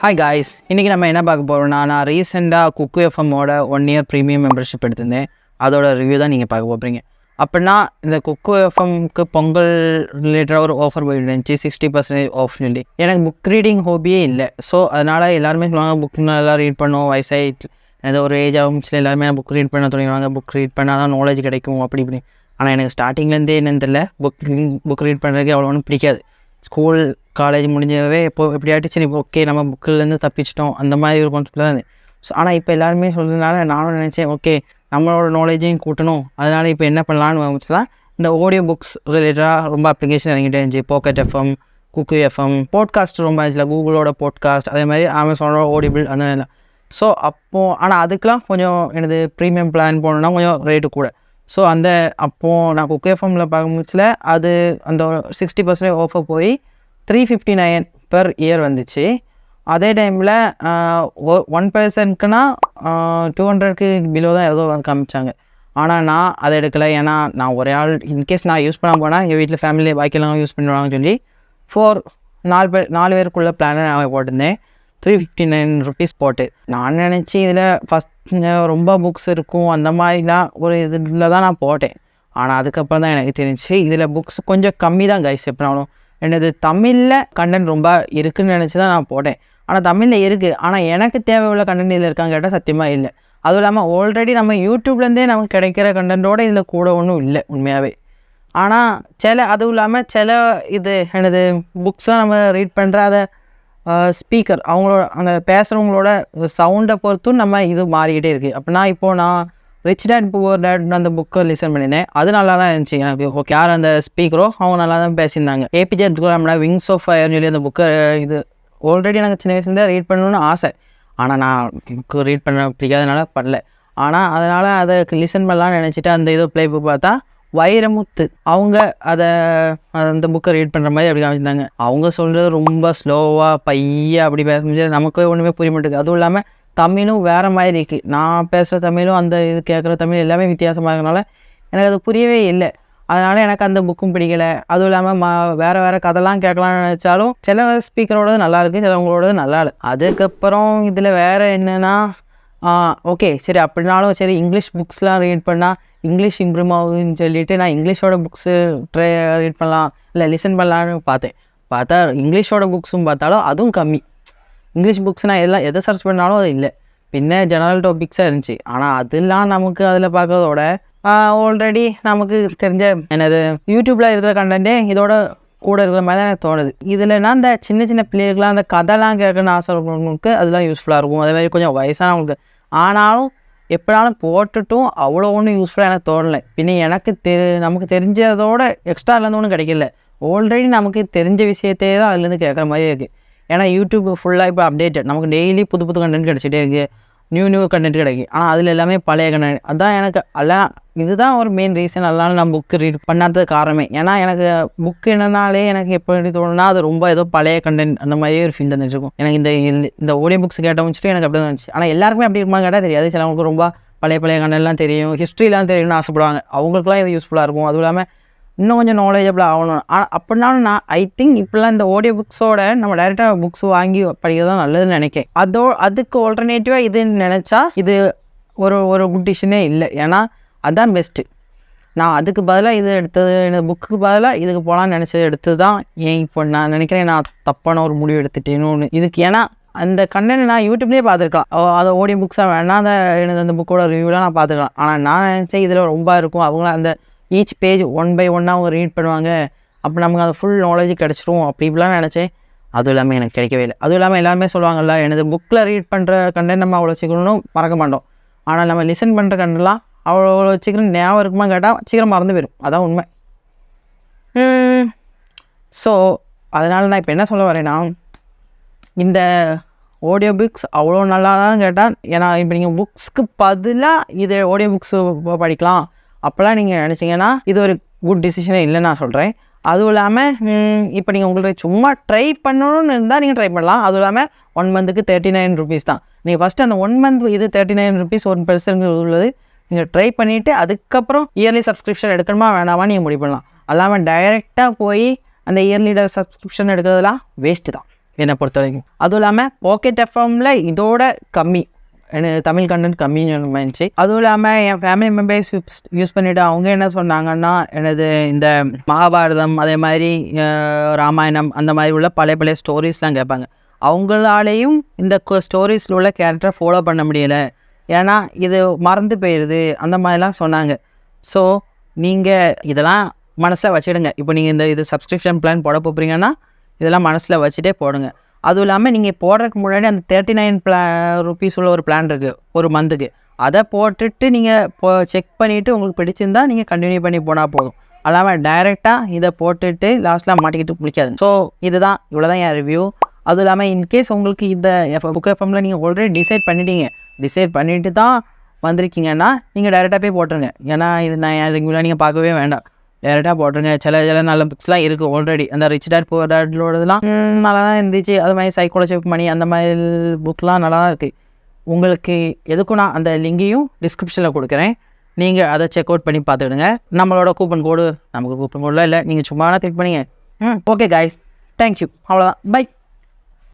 Hi guys, இன்றைக்கி நம்ம என்ன பார்க்க போகிறோம்னா, நான் ரீசெண்டாக குக்கு எஃப்எம்மோட 1 இயர் ப்ரீமியம் மெம்பர்ஷிப் எடுத்திருந்தேன். அதோட ரிவ்யூ தான் நீங்கள் பார்க்க போகிறீங்க. அப்படின்னா இந்த குக்கு எஃப்எம்க்கு பொங்கல் ரிலேட்டடாக ஒரு ஆஃபர் போயிருந்துச்சு, 60% ஆஃப் சொல்லி. எனக்கு புக் ரீடிங் ஹோபியே இல்லை. ஸோ அதனால் எல்லாருமே சொல்லுவாங்க புக் நல்லா ரீட் பண்ணுவோம், வயசாகிட்டு ஏதோ ஒரு ஏஜ் ஆகும்ச்சில் எல்லாருமே புக் ரீட் பண்ண தொடங்குவாங்க. புக் ரீட் பண்ணால் தான் நாலேஜ் கிடைக்கும் அப்படி இப்படி. ஆனால் எனக்கு ஸ்டார்டிங்லேருந்தே என்னன்னு தெரியல, புக் ரீட் பண்ணுறதுக்கு அவ்வளோ ஒன்றும் பிடிக்காது. ஸ்கூல் காலேஜ் முடிஞ்சவே எப்படி ஆகிட்டு சரி ஓகே நம்ம புக்கிலேருந்து தப்பிச்சிட்டோம் அந்த மாதிரி ஒரு கான்செப்டில் தான் இருந்தது. ஸோ ஆனால் இப்போ எல்லாருமே சொல்கிறதுனால நானும் நினச்சேன் ஓகே நம்மளோட நாலேஜையும் கூட்டணும். அதனால் இப்போ என்ன பண்ணலான்னு வச்சுதான் இந்த ஆடியோ புக்ஸ் ரிலேட்டடாக ரொம்ப அப்ளிகேஷன் இறங்கிட்டே இருந்துச்சு. பாக்கெட் எஃப்எம், குக்கு எஃப்எம், பாட்காஸ்ட் ரொம்ப இருந்துச்சுல, கூகுளோட பாட்காஸ்ட், அதே மாதிரி அமேசானோட ஆடிபிள் அந்த மாதிரிலாம். ஸோ அப்போது ஆனால் அதுக்கெலாம் கொஞ்சம் எனது ப்ரீமியம் பிளான் போகணுன்னா கொஞ்சம் ரேட்டு கூட. ஸோ அப்போது நான் குக்கு எஃப்எம்மில் பார்க்கும்போதுல அது அந்த 60% ஆஃபர் போய் 359 பெர் இயர் வந்துச்சு. அதே டைமில் 1%க்குனா 200க்கு பிலோ தான் ஏதோ வந்து காமிச்சாங்க. ஆனால் நான் அதை எடுக்கலை. ஏன்னா நான் ஒரே ஆள் இன்கேஸ் நான் யூஸ் பண்ண போனால் எங்கள் வீட்டில் ஃபேமிலி பாக்கியெல்லாம் யூஸ் பண்ணுவாங்கன்னு சொல்லி 4 பேருக்குள்ள பிளானை நான் போட்டிருந்தேன். 359 ருபீஸ் போட்டு நான் நினச்சி இதில் ஃபஸ்ட் ரொம்ப புக்ஸ் இருக்கும் அந்த மாதிரிலாம் ஒரு இதில் தான் நான் போட்டேன். ஆனால் அதுக்கப்புறம் தான் எனக்கு தெரிஞ்சு இதில் புக்ஸ் கொஞ்சம் கம்மி தான் கைஸ். எப்படினாலும் என்னது தமிழில் கண்டென்ட் ரொம்ப இருக்குதுன்னு நினச்சி தான் நான் போட்டேன். ஆனால் தமிழில் இருக்குது, ஆனால் எனக்கு தேவை உள்ள கண்டென்ட் இதில் இருக்கான்னு கேட்டால் சத்தியமாக இல்லை. அதுவும் இல்லாமல் ஆல்ரெடி நம்ம யூடியூப்லேருந்தே நமக்கு கிடைக்கிற கண்டென்ட்டோடு இதில் கூட ஒன்றும் இல்லை உண்மையாகவே. ஆனால் அதுவும் இல்லாமல் இது என்னது புக்ஸ்லாம் நம்ம ரீட் பண்ணுற அதை ஸ்பீக்கர் அவங்களோட அந்த பேசுகிறவங்களோட சவுண்டை பொறுத்தும் நம்ம இது மாறிக்கிட்டே இருக்குது. அப்படின்னா இப்போது நான் ரிச் டேட் புவர் டேட் அந்த புக்கை லிசன் பண்ணியிருந்தேன். அது நல்லா தான் இருந்துச்சு எனக்கு. ஓகே, யார் அந்த ஸ்பீக்கரோ அவங்க நல்லா தான் பேசியிருந்தாங்க. ஏபிஜே அப்துல் கலாம்ல விங்ஸ் ஆஃப் ஃபயர்னு சொல்லி அந்த புக்கை இது ஆல்ரெடி எனக்கு சின்ன வயசுலேருந்தே ரீட் பண்ணணும்னு ஆசை. ஆனால் நான் புக்கு ரீட் பண்ண பிடிக்காதனால பண்ணல. ஆனால் அதனால் அதை லிசன் பண்ணலான்னு நினச்சிட்டு அந்த இது ப்ளே புக் பார்த்தா வைரமுத்து அவங்க அந்த புக்கை ரீட் பண்ணுற மாதிரி அப்படி காமிச்சிருந்தாங்க. அவங்க சொல்கிறது ரொம்ப ஸ்லோவாக அப்படி பேச முடியாது, நமக்கு ஒன்றுமே புரிய மாட்டேங்குது. அதுவும் இல்லாமல் தமிழும் வேறு மாதிரி இருக்குது. நான் பேசுகிற தமிழும் அந்த இது கேட்குற தமிழ் எல்லாமே வித்தியாசமாக இருக்கனால எனக்கு அது புரியவே இல்லை. அதனால் எனக்கு அந்த புக்கும் பிடிக்கலை. அதுவும் இல்லாமல் வேறு கதைலாம் கேட்கலான்னு நினச்சாலும் சில ஸ்பீக்கரோடது நல்லாயிருக்கு, சிலவங்களோடது நல்லா இல்லை. அதுக்கப்புறம் இதில் வேறு என்னென்னா ஓகே சரி அப்படின்னாலும் சரி இங்கிலீஷ் புக்ஸ்லாம் ரீட் பண்ணால் இங்கிலீஷ் இம்ப்ரூவ் ஆகுதுன்னு சொல்லிவிட்டு நான் இங்கிலீஷோட புக்ஸு ரீட் பண்ணலாம் இல்லை லிசன் பண்ணலான்னு பார்த்தா இங்கிலீஷோட புக்ஸும் பார்த்தாலும் அதுவும் கம்மி. இங்கிலீஷ் புக்ஸ்னால் எதை சர்ச் பண்ணாலும் அது இல்லை. பின்ன ஜெனரல் டாபிக்ஸாக இருந்துச்சு. ஆனால் அதெல்லாம் நமக்கு அதில் பார்க்கறதோட ஆல்ரெடி நமக்கு தெரிஞ்ச என்னது யூடியூப்பில் இருக்கிற கண்டென்ட்டே இதோட கூட இருக்கிற மாதிரி தான் எனக்கு தோணுது. இதில்னா இந்த சின்ன பிள்ளைகளுக்குலாம் அந்த கதைலாம் கேட்கணும்னு ஆசைப்படுறவங்களுக்கு அதெல்லாம் யூஸ்ஃபுல்லாக இருக்கும். அதே மாதிரி கொஞ்சம் வயசானவங்களுக்கு. ஆனாலும் எப்படினாலும் போட்டுட்டும் அவ்வளோ ஒன்றும் யூஸ்ஃபுல்லாக எனக்கு தோணலை. பின்ன எனக்கு நமக்கு தெரிஞ்சதோட எக்ஸ்ட்ராலேருந்து ஒன்றும் கிடைக்கல. ஆல்ரெடி நமக்கு தெரிஞ்ச விஷயத்தே தான் அதுலேருந்து கேட்குற மாதிரியே இருக்குது. ஏன்னா யூடியூப் ஃபுல்லாக இப்போ அப்டேட்டட், நமக்கு டெய்லி புது கண்டென்ட் கிடச்சிட்டே இருக்குது, நியூ கண்டென்ட் கிடைக்கும். ஆனால் அதில் எல்லாமே பழைய கண்டென்ட். அதுதான் எனக்கு இதுதான் ஒரு மெயின் ரீசன் அதனால நான் புக்கு ரீட் பண்ணாதது காரணமே. ஏன்னா எனக்கு புக்கு என்னன்னாலே எனக்கு எப்படி தோணுன்னா அது ரொம்ப ஏதோ பழைய கண்டென்ட் அந்த மாதிரியே ஒரு ஃபீல் தந்துட்டுருக்கும். எனக்கு இந்த ஆடியோ புக்ஸ் கேட்ட முடிச்சுட்டு எனக்கு அப்படி தான் இருந்துச்சு. ஆனால் எல்லாருக்குமே அப்படி இருக்குமா கேட்டால் தெரியாது. சிலவங்களுக்கு ரொம்ப பழைய கண்டென்ட்லாம் தெரியும், ஹிஸ்ட்ரிலாம் தெரியும்னு ஆசைப்படுவாங்க. அவங்களுக்குலாம் இது யூஸ்ஃபுல்லாக இருக்கும். அதுவும் இல்லாமல் இன்னும் கொஞ்சம் நாலேஜபிளாக ஆகணும். ஆனால் அப்படின்னாலும் நான் ஐ திங்க் இப்போலாம் இந்த ஆடியோ புக்ஸோட நம்ம டைரெக்டாக புக்ஸ் வாங்கி படிக்கிறது தான் நல்லதுன்னு நினைக்கிறேன். அதுக்கு ஆல்டர்னேட்டிவாக இதுன்னு நினச்சா இது ஒரு குட் டிசிஷனே இல்லை. ஏன்னா அதுதான் பெஸ்ட்டு. நான் அதுக்கு பதிலாக இது எடுத்தது, எனக்கு புக்குக்கு பதிலாக இதுக்கு போகலான்னு நினச்சது எடுத்தது தான். இப்போ நான் நினைக்கிறேன் நான் தப்பான ஒரு முடிவு எடுத்துட்டேன்னு இதுக்கு. ஏன்னா அந்த கண்டென்ட் நான் யூடியூப்லேயே பார்த்துருக்கலாம். அதை ஆடியோ புக்ஸாக வேணால் எனக்கு அந்த புக்கோட ரிவ்யூலாம் நான் பார்த்துக்கலாம். ஆனால் நான் நினச்சேன் இதில் ரொம்ப இருக்கும். அவங்கள அந்த ஈச் பேஜ் 1 by 1 அவங்க ரீட் பண்ணுவாங்க, அப்போ நமக்கு அந்த ஃபுல் நாலேஜ் கிடச்சிரும் இப்படிலாம் நினச்சேன். அதுவும் இல்லாமல் எனக்கு கிடைக்கவே இல்லை. அதுவும் இல்லாமல் எல்லாருமே சொல்லுவாங்கள்ல எனது புக்கில் ரீட் பண்ணுற கண்டென்ட் நம்ம அவ்வளோ சீக்கிரம்னு மறக்க மாட்டோம். ஆனால் நம்ம லிசன் பண்ணுற கண்டென்ட்லாம் அவ்வளோ சீக்கிரம் ஞாபகம் இருக்குமா கேட்டால் சீக்கிரம் மறந்து போயிடும். அதான் உண்மை. ஸோ அதனால் நான் இப்போ என்ன சொல்ல வரேன்னா, இந்த ஆடியோ புக்ஸ் அவ்வளோ நல்லா தான் கேட்டால், ஏன்னா இப்போ நீங்கள் புக்ஸ்க்கு பதிலாக இது ஆடியோ புக்ஸு படிக்கலாம் அப்போல்லாம் நீங்கள் நினச்சிங்கன்னா இது ஒரு குட் டிசிஷனே இல்லைன்னு நான் சொல்கிறேன். அதுவும் இல்லாமல் இப்போ நீங்கள் உங்களுக்கு சும்மா ட்ரை பண்ணணும்னு இருந்தால் நீங்கள் ட்ரை பண்ணலாம். அதுவும் இல்லாமல் 1 மந்த்துக்கு 39 ருபீஸ் தான். நீங்கள் ஃபஸ்ட்டு அந்த 1 மந்த் இது 39 ருபீஸ் 1% உள்ளது நீங்கள் ட்ரை பண்ணிவிட்டு அதுக்கப்புறம் இயர்லி சப்ஸ்கிரிப்ஷன் எடுக்கணுமா வேணாமா நீங்கள் முடிவு பண்ணலாம். அல்லாமல் டைரெக்டாக போய் அந்த இயர்லி சப்ஸ்கிரிப்ஷன் எடுக்கிறதுலாம் வேஸ்ட்டு தான். என்னை பொறுத்த வரைக்கும். அதுவும் இல்லாமல் பாக்கெட் எஃப்எம்மில் இதோட கம்மி எனக்கு தமிழ் கண்டென்ட் கம்மின்னு இருந்துச்சு. அதுவும் இல்லாமல் என் ஃபேமிலி மெம்பர்ஸ் யூஸ் பண்ணிவிட்டு அவங்க என்ன சொன்னாங்கன்னா, எனது இந்த மகாபாரதம் அதே மாதிரி ராமாயணம் அந்த மாதிரி உள்ள பழைய ஸ்டோரிஸ்லாம் கேட்பாங்க. அவங்களாலேயும் இந்த ஸ்டோரிஸில் உள்ள கேரக்டரை ஃபாலோ பண்ண முடியலை, ஏன்னா இது மறந்து போயிடுது அந்த மாதிரிலாம் சொன்னாங்க. ஸோ நீங்கள் இதெல்லாம் மனசில் வச்சுடுங்க. இப்போ நீங்கள் இது சப்ஸ்கிரிப்ஷன் பிளான் போட போகிறீங்கன்னா இதெல்லாம் மனசில் வச்சுட்டே போடுங்க. அதுவும் இல்லாமல் நீங்கள் போடுறதுக்கு முன்னாடி அந்த 39 ருபீஸ் உள்ள ஒரு பிளான் இருக்குது ஒரு மந்த்துக்கு, அதை போட்டுட்டு நீங்கள் செக் பண்ணிவிட்டு உங்களுக்கு பிடிச்சிருந்தா நீங்கள் கண்டினியூ பண்ணி போனால் போதும். அல்லாமல் டைரெக்டாக இதை போட்டுட்டு லாஸ்ட்டில் மாட்டிக்கிட்டு பிடிக்காது. ஸோ இதுதான் இவ்வளோதான் என் ரிவ்யூ. அதுவும் இல்லாமல் இன்கேஸ் உங்களுக்கு இந்த புக் எஃப்எம்மில் நீங்கள் ஆல்ரெடி டிசைட் பண்ணிவிட்டு தான் வந்திருக்கீங்கன்னா நீங்கள் டைரெக்டாக போய் போட்டுருங்க. ஏன்னா இது நான் ரெகுலராக நீங்கள் பார்க்கவே வேண்டாம், டைரெக்டாக போட்டுருங்க. சில நல்ல புக்ஸ்லாம் இருக்குது ஆல்ரெடி. அந்த ரிச் டேட் புவர் டேட்லோடதுலாம் நல்லா தான் இருந்துச்சு. அது மாதிரி சைக்காலஜி மணி அந்த மாதிரி புக்லாம் நல்லா தான் இருக்குது. உங்களுக்கு எதுக்கும் நான் அந்த லிங்கையும் டிஸ்கிரிப்ஷனில் கொடுக்குறேன், நீங்கள் அதை செக் அவுட் பண்ணி பார்த்துக்கிடுங்க. நம்மளோட கூப்பன் கோடு நமக்கு கூப்பன் கோடெலாம் இல்லை, நீங்கள் சும்மா கிளிக் பண்ணிங்க. ஓகே கைஸ், தேங்க்யூ, அவ்வளோதான், பை.